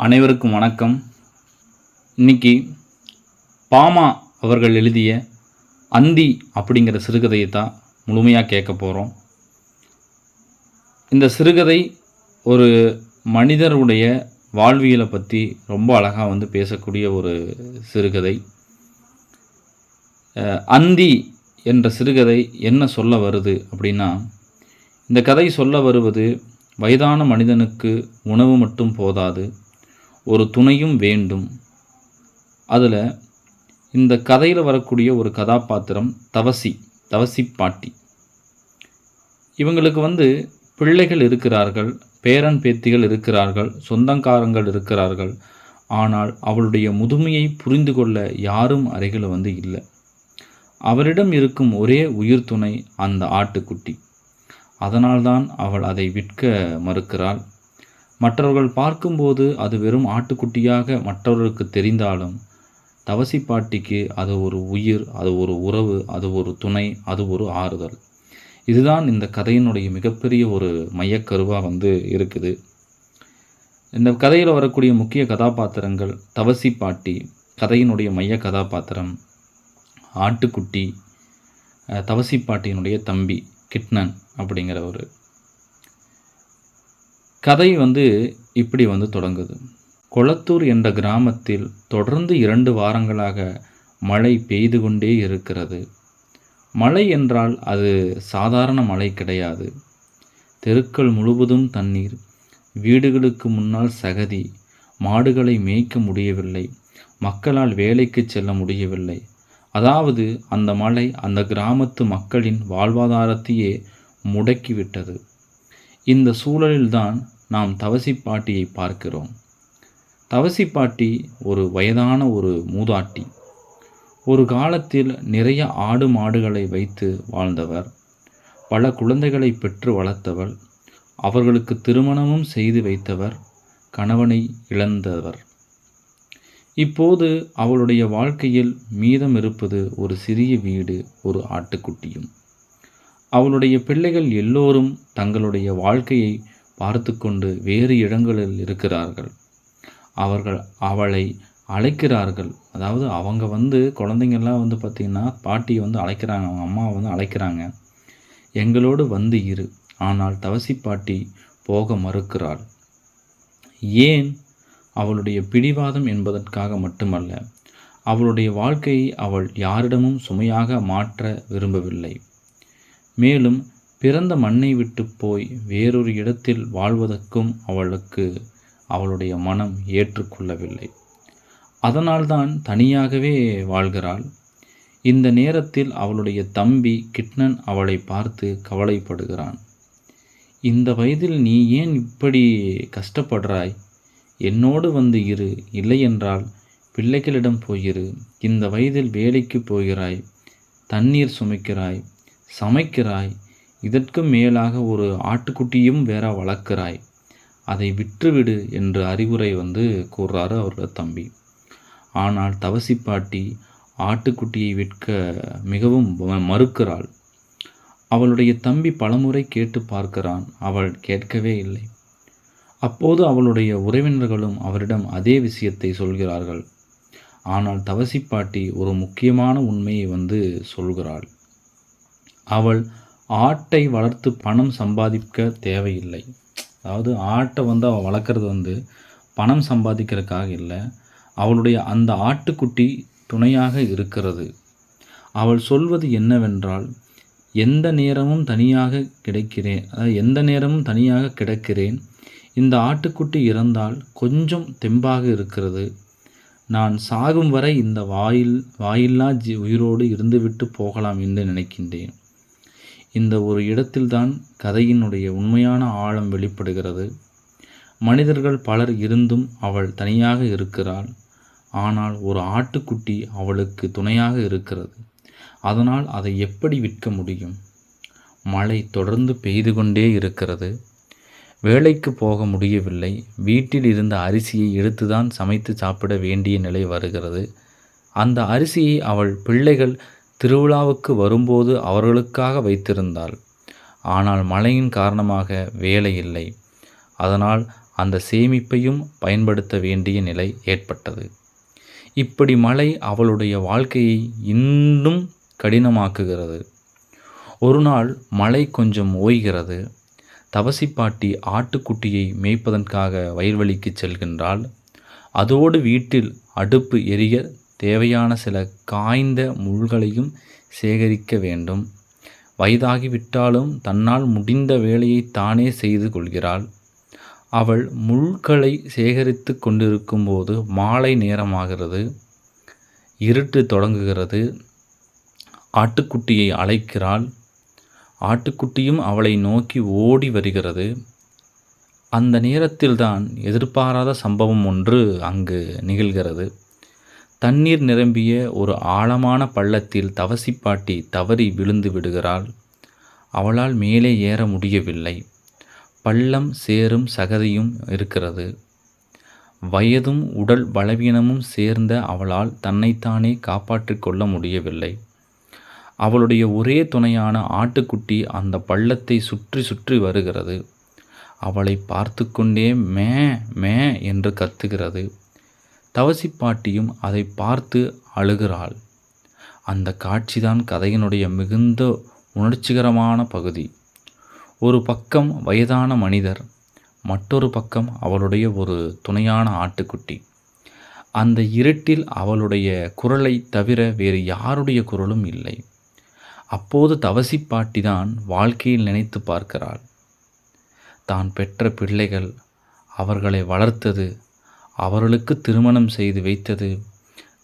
அனைவருக்கும் வணக்கம். இன்னைக்கு பாமா அவர்கள் எழுதிய அந்தி அப்படிங்கிற சிறுகதையை தான் முழுமையாக கேட்க போகிறோம். இந்த சிறுகதை ஒரு மனிதருடைய வாழ்வியலை பற்றி ரொம்ப அழகாக பேசக்கூடிய ஒரு சிறுகதை. அந்தி என்ற சிறுகதை என்ன சொல்ல வருது அப்படின்னா, இந்த கதை சொல்ல வருவது வயதான மனிதனுக்கு உணவு மட்டும் போதாது, ஒரு துணையும் வேண்டும். அதில் இந்த கதையில் வரக்கூடிய ஒரு கதாபாத்திரம் தவசி பாட்டி. இவங்களுக்கு பிள்ளைகள் இருக்கிறார்கள், பேரன் பேத்திகள் இருக்கிறார்கள், சொந்தக்காரங்கள் இருக்கிறார்கள். ஆனால் அவளுடைய முதுமையை புரிந்து கொள்ள யாரும் அருகில் இல்லை. அவரிடம் இருக்கும் ஒரே உயிர் துணை அந்த ஆட்டுக்குட்டி. அதனால்தான் அவள் அதை விற்க மறுக்கிறாள். மற்றவர்கள் பார்க்கும்போது அது வெறும் ஆட்டுக்குட்டியாக மற்றவர்களுக்கு தெரிந்தாலும் தவசி பாட்டிக்கு அது ஒரு உயிர், அது ஒரு உறவு, அது ஒரு துணை, அது ஒரு ஆறுதல். இதுதான் இந்த கதையினுடைய மிகப்பெரிய ஒரு மையக்கருவாக இருக்குது. இந்த கதையில் வரக்கூடிய முக்கிய கதாபாத்திரங்கள் தவசி பாட்டி, கதையினுடைய மைய கதாபாத்திரம் ஆட்டுக்குட்டி, தவசி பாட்டியினுடைய தம்பி கிட்னன் அப்படிங்கிறவர். கதை இப்படி தொடங்குது. கொளத்தூர் என்ற கிராமத்தில் தொடர்ந்து 2 வாரங்களாக மழை பெய்து கொண்டே இருக்கிறது. மழை என்றால் அது சாதாரண மழை கிடையாது. தெருக்கள் முழுவதும் தண்ணீர், வீடுகளுக்கு முன்னால் சகதி, மாடுகளை மேய்க்க முடியவில்லை, மக்களால் வேலைக்கு செல்ல முடியவில்லை. அதாவது அந்த மழை அந்த கிராமத்து மக்களின் வாழ்வாதாரத்தையே முடக்கிவிட்டது. இந்த சூழலில்தான் நாம் தவசி பாட்டியை பார்க்கிறோம். தவசி பாட்டி ஒரு வயதான ஒரு மூதாட்டி. ஒரு காலத்தில் நிறைய ஆடு மாடுகளை வைத்து வாழ்ந்தவர். பல குழந்தைகளை பெற்று வளர்த்தவர். அவர்களுக்கு திருமணமும் செய்து வைத்தவர். கணவனை இழந்தவர். இப்போது அவளுடைய வாழ்க்கையில் மீதம் இருப்பது ஒரு சிறிய வீடு, ஒரு ஆட்டுக்குட்டியும். அவளுடைய பிள்ளைகள் எல்லோரும் தங்களுடைய வாழ்க்கையை பார்த்து கொண்டு வேறு இடங்களில் இருக்கிறார்கள். அவர்கள் அவளை அழைக்கிறார்கள். அதாவது அவங்க குழந்தைங்கள்லாம் பார்த்திங்கன்னா பாட்டியை அழைக்கிறாங்க, அவங்க அம்மாவை அழைக்கிறாங்க, எங்களோடு இரு. ஆனால் தவசி பாட்டி போக மறுக்கிறாள். ஏன்? அவளுடைய பிடிவாதம் என்பதற்காக மட்டுமல்ல, அவளுடைய வாழ்க்கையை அவள் யாரிடமும் சுமையாக மாற்ற விரும்பவில்லை. மேலும் பிறந்த மண்ணை விட்டு போய் வேறொரு இடத்தில் வாழ்வதற்கும் அவளுடைய மனம் ஏற்றுக்கொள்ளவில்லை. அதனால்தான் தனியாகவே வாழ்கிறாள். இந்த நேரத்தில் அவளுடைய தம்பி கிட்னன் அவளை பார்த்து கவலைப்படுகிறான். இந்த வயதில் நீ ஏன் இப்படி கஷ்டப்படுறாய்? என்னோடு இரு, இல்லையென்றால் பிள்ளைகளிடம் போயிரு. இந்த வயதில் வேலைக்கு போகிறாய், தண்ணீர் சுமைக்கிறாய், சமைக்கிறாய், இதற்கும் மேலாக ஒரு ஆட்டுக்குட்டியும் வேற வளர்க்கிறாய். அதை விற்றுவிடு என்று அறிவுரை கூறுறாரு அவரோட தம்பி. ஆனால் தவசி பாட்டி ஆட்டுக்குட்டியை விற்க மிகவும் மறுக்கிறாள். அவளுடைய தம்பி பலமுறை கேட்டு பார்க்கிறான். அவள் கேட்கவே இல்லை. அப்போது அவளுடைய உறவினர்களும் அவரிடம் அதே விஷயத்தை சொல்கிறார்கள். ஆனால் தவசி பாட்டி ஒரு முக்கியமான உண்மையை சொல்கிறாள். அவள் ஆட்டை வளர்த்து பணம் சம்பாதிக்க தேவையில்லை. அதாவது ஆட்டை அவள் வளர்க்குறது பணம் சம்பாதிக்கிறதுக்காக இல்லை. அவளுடைய அந்த ஆட்டுக்குட்டி துணையாக இருக்கிறது. அவள் சொல்வது என்னவென்றால், எந்த நேரமும் தனியாக கிடக்கிறேன். இந்த ஆட்டுக்குட்டி இறந்தால் கொஞ்சம் தெம்பாக இருக்கிறது. நான் சாகும் வரை இந்த வாயில்லா உயிரோடு இருந்துவிட்டு போகலாம் என்று நினைக்கின்றேன். இந்த ஒரு இடத்தில்தான் கதையினுடைய உண்மையான ஆழம் வெளிப்படுகிறது. மனிதர்கள் பலர் இருந்தும் அவள் தனியாக இருக்கிறாள். ஆனால் ஒரு ஆட்டுக்குட்டி அவளுக்கு துணையாக இருக்கிறது. அதனால் அதை எப்படி விற்க முடியும்? மழை தொடர்ந்து பெய்து கொண்டே இருக்கிறது. வேலைக்கு போக முடியவில்லை. வீட்டில் இருந்த அரிசியை எடுத்துதான் சமைத்து சாப்பிட வேண்டிய நிலை வருகிறது. அந்த அரிசியை அவள் பிள்ளைகள் திருவிழாவுக்கு வரும்போது அவர்களுக்காக வைத்திருந்தாள். ஆனால் மழையின் காரணமாக வேலை இல்லை. அதனால் அந்த சேமிப்பையும் பயன்படுத்த வேண்டிய நிலை ஏற்பட்டது. இப்படி மழை அவளுடைய வாழ்க்கையை இன்னும் கடினமாக்குகிறது. ஒரு நாள் மழை கொஞ்சம் ஓய்கிறது. தவசி பாட்டி ஆட்டுக்குட்டியை மேய்ப்பதற்காக வயல்வெளிக்கு செல்கின்றாள். அதோடு வீட்டில் அடுப்பு எரிய தேவையான சில காய்ந்த முள்களையும் சேகரிக்க வேண்டும். வயதாகிவிட்டாலும் தன்னால் முடிந்த வேலையை தானே செய்து கொள்கிறாள். அவள் முள்களை சேகரித்து கொண்டிருக்கும்போது மாலை நேரமாகிறது. இருட்டு தொடங்குகிறது. ஆட்டுக்குட்டியை அழைக்கிறாள். ஆட்டுக்குட்டியும் அவளை நோக்கி ஓடி வருகிறது. அந்த நேரத்தில்தான் எதிர்பாராத சம்பவம் ஒன்று அங்கு நிகழ்கிறது. தண்ணீர் நிரம்பிய ஒரு ஆழமான பள்ளத்தில் தவசி பாட்டி தவறி விழுந்து விடுகிறாள். அவளால் மேலே ஏற முடியவில்லை. பள்ளம் சேரும் சகதியும் இருக்கிறது. வயதும் உடல் பலவீனமும் சேர்ந்த அவளால் தன்னைத்தானே காப்பாற்றிக் கொள்ள முடியவில்லை. அவளுடைய ஒரே துணையான ஆட்டுக்குட்டி அந்த பள்ளத்தை சுற்றி சுற்றி வருகிறது. அவளை பார்த்து கொண்டே மே மே என்று கத்துகிறது. தவசி பாட்டியும் அதை பார்த்து அழுகிறாள். அந்த காட்சிதான் கதையினுடைய மிகுந்த உணர்ச்சிகரமான பகுதி. ஒரு பக்கம் வயதான மனிதர், மற்றொரு பக்கம் அவளுடைய ஒரு துணையான ஆட்டுக்குட்டி. அந்த இருட்டில் அவளுடைய குரலை தவிர வேறு யாருடைய குரலும் இல்லை. அப்போது தவசி பாட்டி தான் வாழ்க்கையில் நினைத்து பார்க்கிறாள். தான் பெற்ற பிள்ளைகள், அவர்களை வளர்த்தது, அவர்களுக்கு திருமணம் செய்து வைத்தது,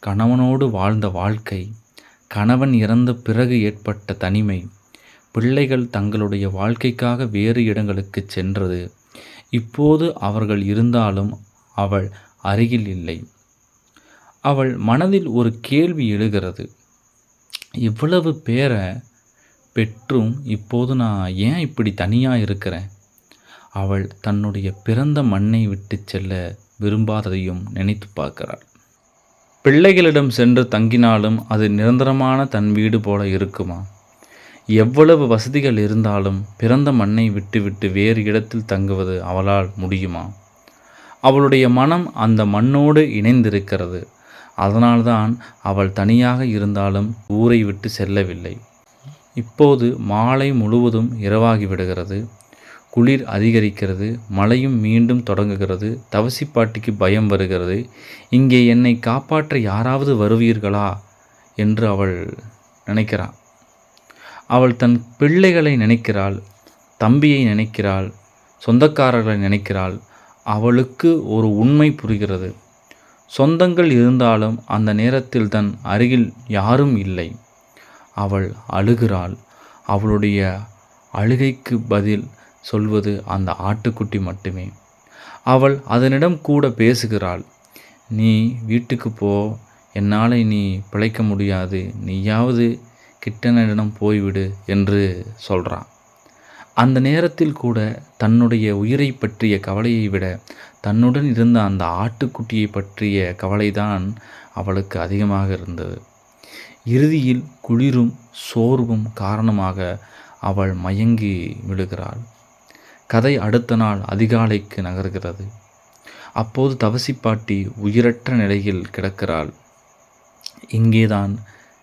கணவனோடு வாழ்ந்த வாழ்க்கை, கணவன் இறந்த பிறகு ஏற்பட்ட தனிமை, பிள்ளைகள் தங்களுடைய வாழ்க்கைக்காக வேறு இடங்களுக்கு சென்றது. இப்போது அவர்கள் இருந்தாலும் அவள் அருகில் இல்லை. அவள் மனதில் ஒரு கேள்வி எழுகிறது. இவ்வளவு பேரை பெற்றும் இப்போது நான் ஏன் இப்படி தனியாக இருக்கிறேன்? அவள் தன்னுடைய பிறந்த மண்ணை விட்டு செல்ல விரும்பாததையும் நினைத்து பார்க்கிறாள். பிள்ளைகளிடம் சென்று தங்கினாலும் அது நிரந்தரமான தன் வீடு போல இருக்குமா? எவ்வளவு வசதிகள் இருந்தாலும் பிறந்த மண்ணை விட்டுவிட்டு வேறு இடத்தில் தங்குவது அவளால் முடியுமா? அவளுடைய மனம் அந்த மண்ணோடு இணைந்திருக்கிறது. அதனால்தான் அவள் தனியாக இருந்தாலும் ஊரை விட்டு செல்லவில்லை. இப்போது மாலை முழுவதும் இரவாகிவிடுகிறது. குளிர் அதிகரிக்கிறது. மழையும் மீண்டும் தொடங்குகிறது. தவசி பாட்டிக்கு பயம் வருகிறது. இங்கே என்னை காப்பாற்ற யாராவது வருவீர்களா என்று அவள் நினைக்கிறாள். அவள் தன் பிள்ளைகளை நினைக்கிறாள், தம்பியை நினைக்கிறாள், சொந்தக்காரர்களை நினைக்கிறாள். அவளுக்கு ஒரு உண்மை புரிகிறது. சொந்தங்கள் இருந்தாலும் அந்த நேரத்தில் தன் அருகில் யாரும் இல்லை. அவள் அழுகிறாள். அவளுடைய அழுகைக்கு பதில் சொல்வது அந்த ஆட்டுக்குட்டி மட்டுமே. அவள் அதனிடம் கூட பேசுகிறாள். நீ வீட்டுக்கு போ, என்னால் நீ பிழைக்க முடியாது, நீயாவது கிட்டனிடம் போய்விடு என்று சொல்கிறான். அந்த நேரத்தில் கூட தன்னுடைய உயிரை பற்றிய கவலையை விட தன்னுடன் இருந்த அந்த ஆட்டுக்குட்டியை பற்றிய கவலைதான் அவளுக்கு அதிகமாக இருந்தது. இறுதியில் குளிரும் சோர்வும் காரணமாக அவள் மயங்கி விழுகிறாள். கதை அடுத்த நாள் அதிகாலைக்கு நகர்கிறது. அப்போது தவசி பாட்டி உயிரற்ற நிலையில் கிடக்கிறாள். இங்கேதான்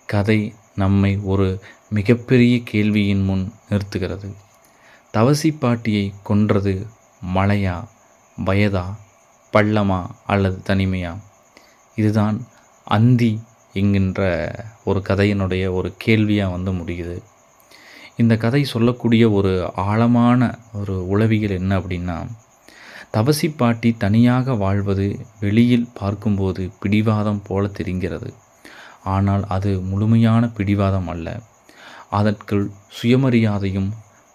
கதை நம்மை ஒரு மிகப்பெரிய கேள்வியின் முன் நிறுத்துகிறது. தவசி பாட்டியை கொன்றது மழையா, வயதா, பள்ளமா அல்லது தனிமையா? இதுதான் அந்தி என்கின்ற ஒரு கதையினுடைய ஒரு கேள்வியாக முடியுது. இந்த கதை சொல்லக்கூடிய ஒரு ஆழமான ஒரு உளவியல் என்ன அப்படின்னா, தவசி பாட்டி தனியாக வாழ்வது வெளியில் பார்க்கும்போது பிடிவாதம் போல தெரிகிறது. ஆனால் அது முழுமையான பிடிவாதம் அல்ல. அதற்குள் சுயமரியாதையும்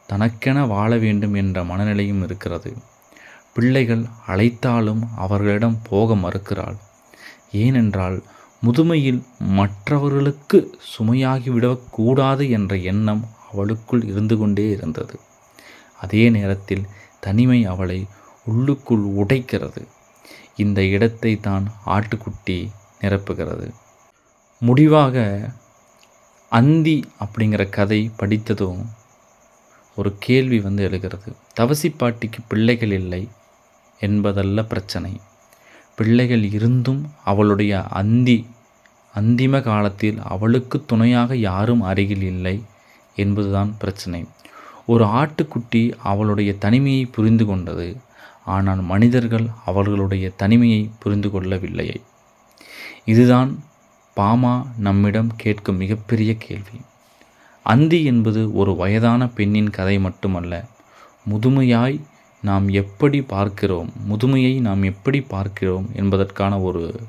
தனக்கென வாழ வேண்டும் என்ற மனநிலையும் இருக்கிறது. பிள்ளைகள் அழைத்தாலும் அவர்களிடம் போக மறுக்கிறாள். ஏனென்றால் முதுமையில் மற்றவர்களுக்கு சுமையாகிவிடக்கூடாது என்ற எண்ணம் அவளுக்குள் இருந்து கொண்டே இருந்தது. அதே நேரத்தில் தனிமை அவளை உள்ளுக்குள் உடைக்கிறது. இந்த இடத்தை தான் ஆட்டுக்குட்டி நிரப்புகிறது. முடிவாக அந்தி அப்படிங்கிற கதை படித்ததும் ஒரு கேள்வி எழுகிறது. தவசி பாட்டிக்கு பிள்ளைகள் இல்லை, என்பதல்ல பிரச்சனை. பிள்ளைகள் இருந்தும் அவளுடைய அந்திம காலத்தில் அவளுக்கு துணையாக யாரும் அருகில் இல்லை என்பதுதான் பிரச்சனை. ஒரு ஆட்டுக்குட்டி அவளுடைய தனிமையை புரிந்து கொண்டது. ஆனால் மனிதர்கள் அவர்களுடைய தனிமையை புரிந்து கொள்ளவில்லையே. இதுதான் பாமா நம்மிடம் கேட்கும் மிகப்பெரிய கேள்வி. அந்தி என்பது ஒரு வயதான பெண்ணின் கதை மட்டுமல்ல. முதுமையை நாம் எப்படி பார்க்கிறோம் என்பதற்கான ஒரு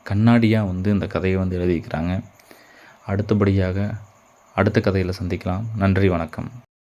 கண்ணாடியாக இந்த கதையை எழுதியிருக்கிறாங்க. அடுத்த கதையில் சந்திக்கலாம். நன்றி, வணக்கம்.